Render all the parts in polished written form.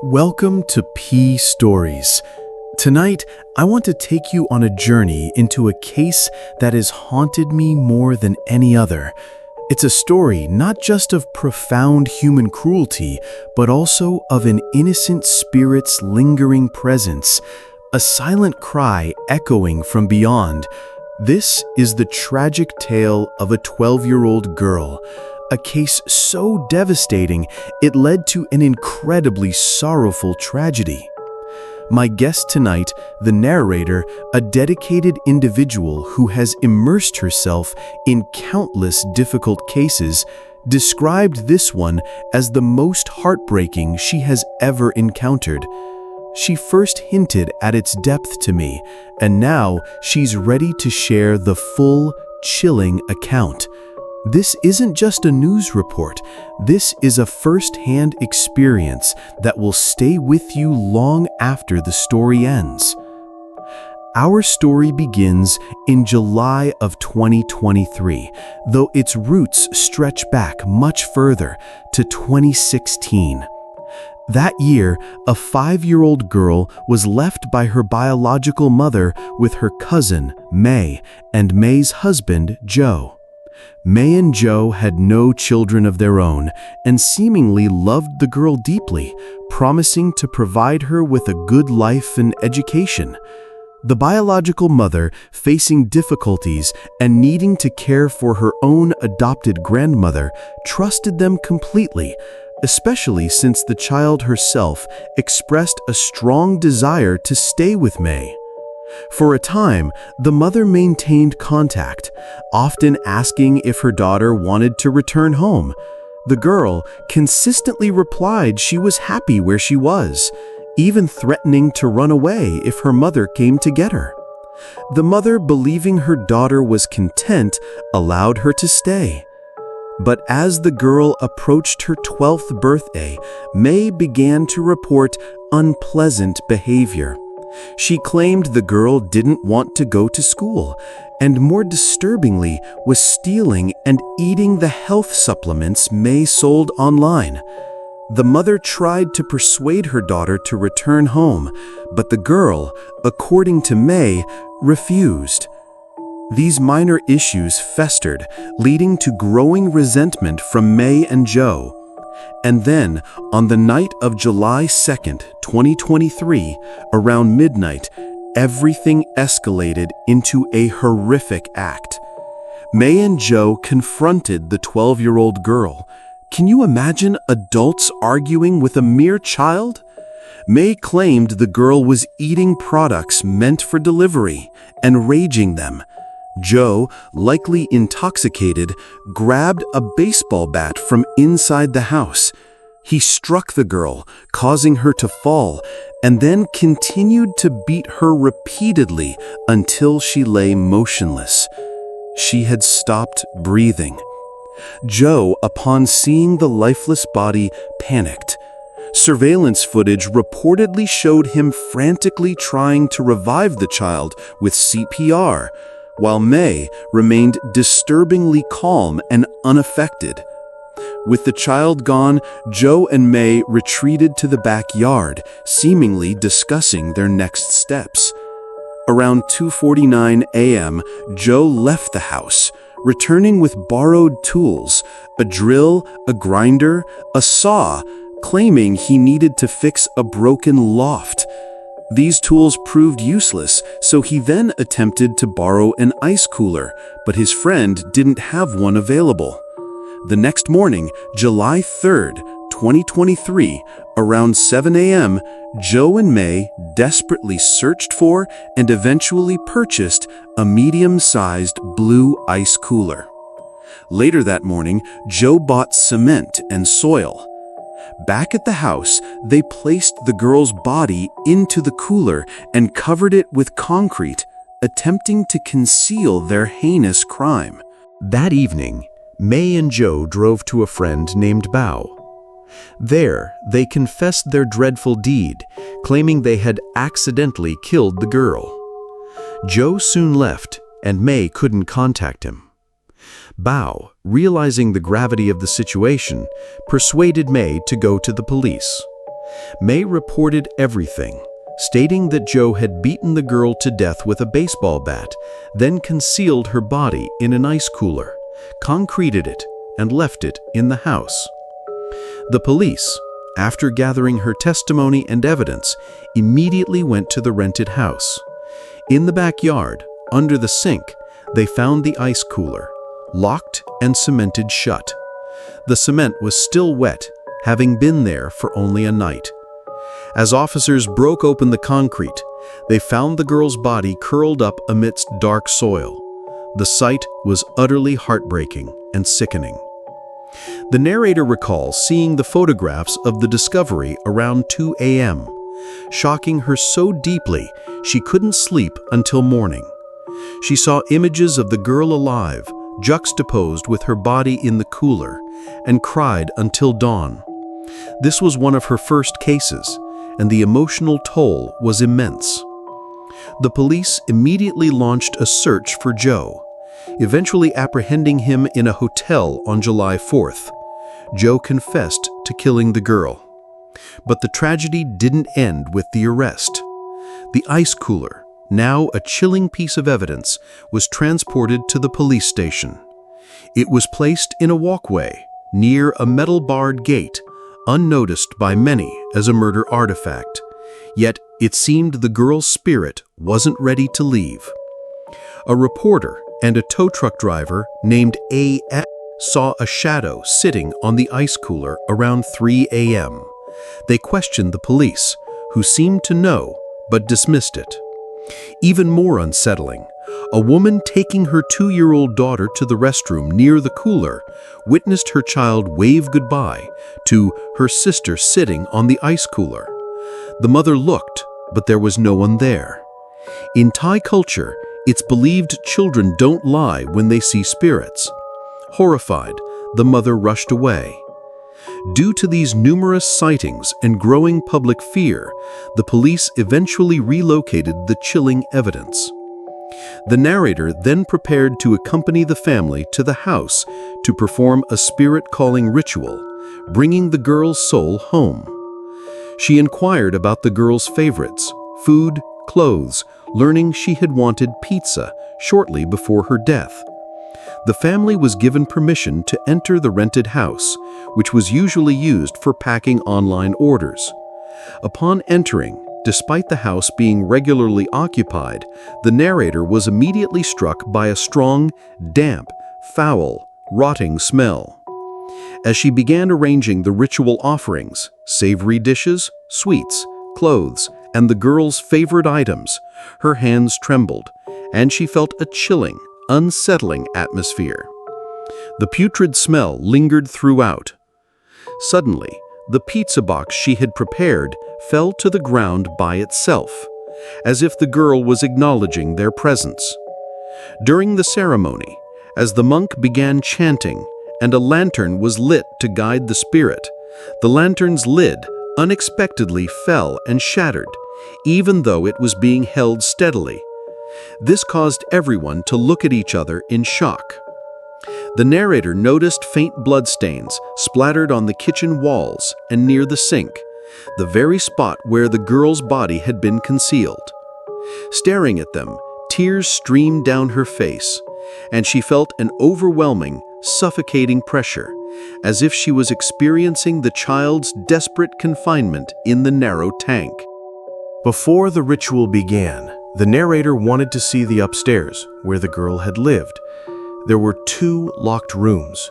Welcome to P Stories. Tonight, I want to take you on a journey into a case that has haunted me more than any other. It's a story not just of profound human cruelty, but also of an innocent spirit's lingering presence, a silent cry echoing from beyond. This is the tragic tale of a 12-year-old girl, a case so devastating it led to an incredibly sorrowful tragedy. My guest tonight, the narrator, a dedicated individual who has immersed herself in countless difficult cases, described this one as the most heartbreaking she has ever encountered. She first hinted at its depth to me, and now she's ready to share the full, chilling account. This isn't just a news report. This is a first-hand experience that will stay with you long after the story ends. Our story begins in July of 2023, though its roots stretch back much further to 2016. That year, a 5-year-old girl was left by her biological mother with her cousin, May, and May's husband, Joe. May and Joe had no children of their own and seemingly loved the girl deeply, promising to provide her with a good life and education. The biological mother, facing difficulties and needing to care for her own adopted grandmother, trusted them completely, especially since the child herself expressed a strong desire to stay with May. For a time, the mother maintained contact, often asking if her daughter wanted to return home. The girl consistently replied she was happy where she was, even threatening to run away if her mother came to get her. The mother, believing her daughter was content, allowed her to stay. But as the girl approached her 12th birthday, May began to report unpleasant behavior. She claimed the girl didn't want to go to school, and more disturbingly, was stealing and eating the health supplements May sold online. The mother tried to persuade her daughter to return home, but the girl, according to May, refused. These minor issues festered, leading to growing resentment from May and Joe. And then, on the night of July 2nd, 2023, around midnight, everything escalated into a horrific act. May and Joe confronted the 12-year-old girl. Can you imagine adults arguing with a mere child? May claimed the girl was eating products meant for delivery and raging them. Joe, likely intoxicated, grabbed a baseball bat from inside the house. He struck the girl, causing her to fall, and then continued to beat her repeatedly until she lay motionless. She had stopped breathing. Joe, upon seeing the lifeless body, panicked. Surveillance footage reportedly showed him frantically trying to revive the child with CPR, while May remained disturbingly calm and unaffected. With the child gone, Joe and May retreated to the backyard, seemingly discussing their next steps. Around 2:49 a.m., Joe left the house, returning with borrowed tools, a drill, a grinder, a saw, claiming he needed to fix a broken loft. These tools proved useless, so he then attempted to borrow an ice cooler, but his friend didn't have one available. The next morning, July 3rd, 2023, around 7 a.m., Joe and May desperately searched for and eventually purchased a medium-sized blue ice cooler. Later that morning, Joe bought cement and soil. Back at the house, they placed the girl's body into the cooler and covered it with concrete, attempting to conceal their heinous crime. That evening, May and Joe drove to a friend named Bao. There, they confessed their dreadful deed, claiming they had accidentally killed the girl. Joe soon left, and May couldn't contact him. Bao, realizing the gravity of the situation, persuaded May to go to the police. May reported everything, stating that Joe had beaten the girl to death with a baseball bat, then concealed her body in an ice cooler, concreted it, and left it in the house. The police, after gathering her testimony and evidence, immediately went to the rented house. In the backyard, under the sink, they found the ice cooler, locked and cemented shut. The cement was still wet, having been there for only a night. As officers broke open the concrete, they found the girl's body curled up amidst dark soil. The sight was utterly heartbreaking and sickening. The narrator recalls seeing the photographs of the discovery around 2 a.m., shocking her so deeply she couldn't sleep until morning. She saw images of the girl alive, juxtaposed with her body in the cooler, and cried until dawn. This was one of her first cases, and the emotional toll was immense. The police immediately launched a search for Joe, eventually apprehending him in a hotel on July 4th. Joe confessed to killing the girl. But the tragedy didn't end with the arrest. The ice cooler, now a chilling piece of evidence, was transported to the police station. It was placed in a walkway near a metal-barred gate, unnoticed by many as a murder artifact. Yet it seemed the girl's spirit wasn't ready to leave. A reporter and a tow truck driver named A.F. saw a shadow sitting on the ice cooler around 3 a.m. They questioned the police, who seemed to know but dismissed it. Even more unsettling, a woman taking her 2-year-old daughter to the restroom near the cooler witnessed her child wave goodbye to her sister sitting on the ice cooler. The mother looked, but there was no one there. In Thai culture, it's believed children don't lie when they see spirits. Horrified, the mother rushed away. Due to these numerous sightings and growing public fear, the police eventually relocated the chilling evidence. The narrator then prepared to accompany the family to the house to perform a spirit-calling ritual, bringing the girl's soul home. She inquired about the girl's favorites, food, clothes, learning she had wanted pizza shortly before her death. The family was given permission to enter the rented house, which was usually used for packing online orders. Upon entering, despite the house being regularly occupied, the narrator was immediately struck by a strong, damp, foul, rotting smell. As she began arranging the ritual offerings, savory dishes, sweets, clothes, and the girl's favorite items, her hands trembled, and she felt a chilling, unsettling atmosphere. The putrid smell lingered throughout. Suddenly, the pizza box she had prepared fell to the ground by itself, as if the girl was acknowledging their presence. During the ceremony, as the monk began chanting and a lantern was lit to guide the spirit, the lantern's lid unexpectedly fell and shattered, even though it was being held steadily. This caused everyone to look at each other in shock. The narrator noticed faint bloodstains splattered on the kitchen walls and near the sink, the very spot where the girl's body had been concealed. Staring at them, tears streamed down her face, and she felt an overwhelming, suffocating pressure, as if she was experiencing the child's desperate confinement in the narrow tank. Before the ritual began, the narrator wanted to see the upstairs, where the girl had lived. There were 2 locked rooms.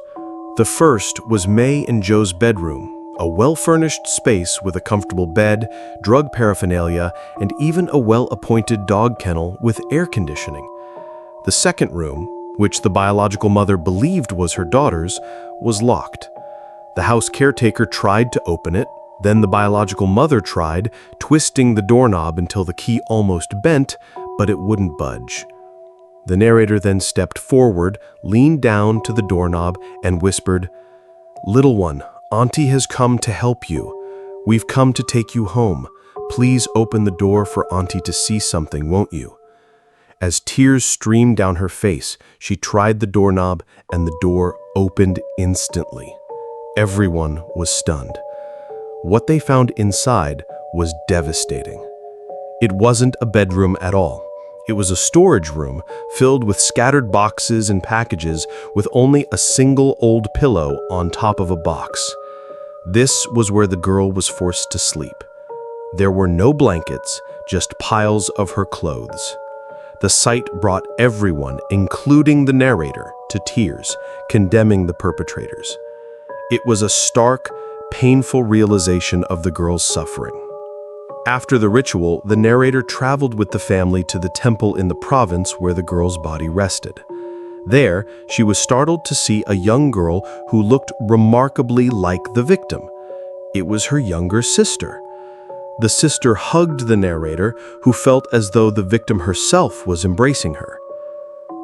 The first was May and Joe's bedroom, a well-furnished space with a comfortable bed, drug paraphernalia, and even a well-appointed dog kennel with air conditioning. The second room, which the biological mother believed was her daughter's, was locked. The house caretaker tried to open it. Then the biological mother tried, twisting the doorknob until the key almost bent, but it wouldn't budge. The narrator then stepped forward, leaned down to the doorknob, and whispered, "Little one, Auntie has come to help you. We've come to take you home. Please open the door for Auntie to see something, won't you?" As tears streamed down her face, she tried the doorknob, and the door opened instantly. Everyone was stunned. What they found inside was devastating. It wasn't a bedroom at all. It was a storage room filled with scattered boxes and packages with only a single old pillow on top of a box. This was where the girl was forced to sleep. There were no blankets, just piles of her clothes. The sight brought everyone, including the narrator, to tears, condemning the perpetrators. It was a stark, painful realization of the girl's suffering. After the ritual, the narrator traveled with the family to the temple in the province where the girl's body rested. There, she was startled to see a young girl who looked remarkably like the victim. It was her younger sister. The sister hugged the narrator, who felt as though the victim herself was embracing her.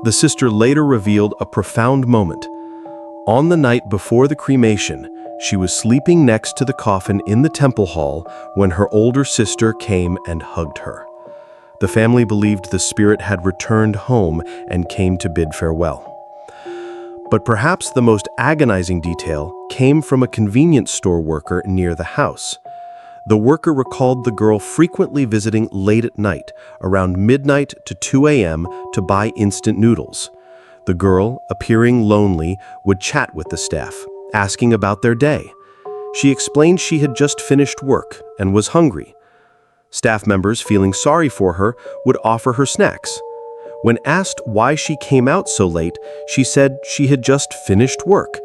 The sister later revealed a profound moment. On the night before the cremation, she was sleeping next to the coffin in the temple hall when her older sister came and hugged her. The family believed the spirit had returned home and came to bid farewell. But perhaps the most agonizing detail came from a convenience store worker near the house. The worker recalled the girl frequently visiting late at night, around midnight to 2 a.m., to buy instant noodles. The girl, appearing lonely, would chat with the staff, asking about their day. She explained she had just finished work and was hungry. Staff members, feeling sorry for her, would offer her snacks. When asked why she came out so late, she said she had just finished work.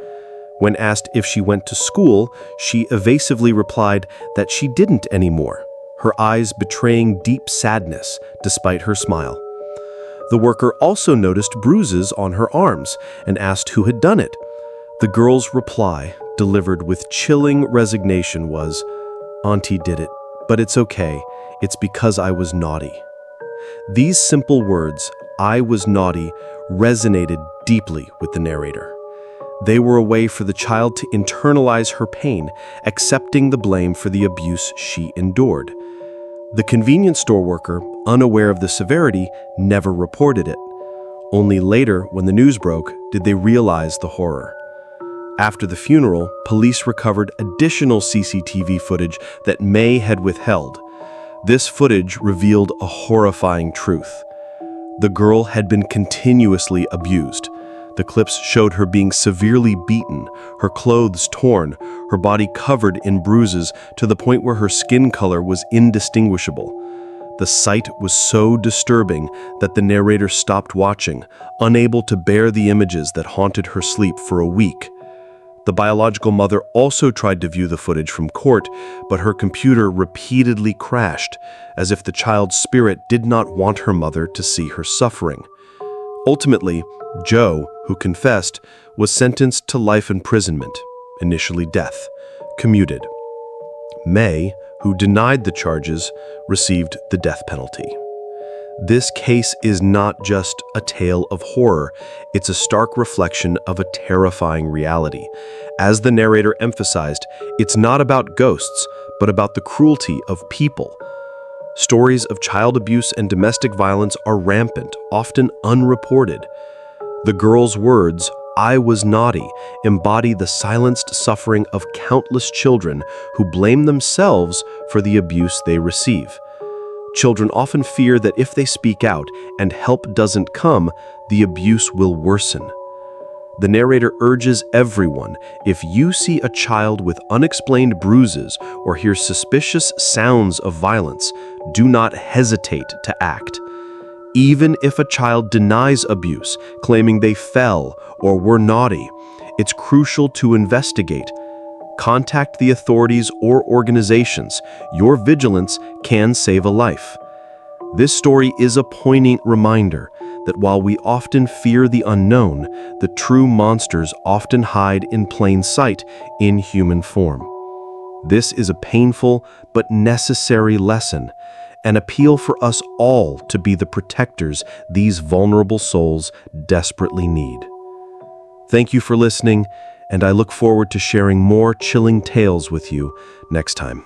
When asked if she went to school, she evasively replied that she didn't anymore, her eyes betraying deep sadness despite her smile. The worker also noticed bruises on her arms and asked who had done it. The girl's reply, delivered with chilling resignation, was, "Auntie did it, but it's okay. It's because I was naughty." These simple words, "I was naughty," resonated deeply with the narrator. They were a way for the child to internalize her pain, accepting the blame for the abuse she endured. The convenience store worker, unaware of the severity, never reported it. Only later, when the news broke, did they realize the horror. After the funeral, police recovered additional CCTV footage that May had withheld. This footage revealed a horrifying truth. The girl had been continuously abused. The clips showed her being severely beaten, her clothes torn, her body covered in bruises to the point where her skin color was indistinguishable. The sight was so disturbing that the narrator stopped watching, unable to bear the images that haunted her sleep for a week. The biological mother also tried to view the footage from court, but her computer repeatedly crashed, as if the child's spirit did not want her mother to see her suffering. Ultimately, Joe, who confessed, was sentenced to life imprisonment, initially death, commuted. May, who denied the charges, received the death penalty. This case is not just a tale of horror, it's a stark reflection of a terrifying reality. As the narrator emphasized, it's not about ghosts, but about the cruelty of people. Stories of child abuse and domestic violence are rampant, often unreported. The girl's words, "I was naughty," embody the silenced suffering of countless children who blame themselves for the abuse they receive. Children often fear that if they speak out and help doesn't come, the abuse will worsen. The narrator urges everyone, if you see a child with unexplained bruises or hear suspicious sounds of violence, do not hesitate to act. Even if a child denies abuse, claiming they fell or were naughty, it's crucial to investigate. Contact the authorities or organizations. Your vigilance can save a life. This story is a poignant reminder that while we often fear the unknown, the true monsters often hide in plain sight in human form. This is a painful but necessary lesson, an appeal for us all to be the protectors these vulnerable souls desperately need. Thank you for listening, and I look forward to sharing more chilling tales with you next time.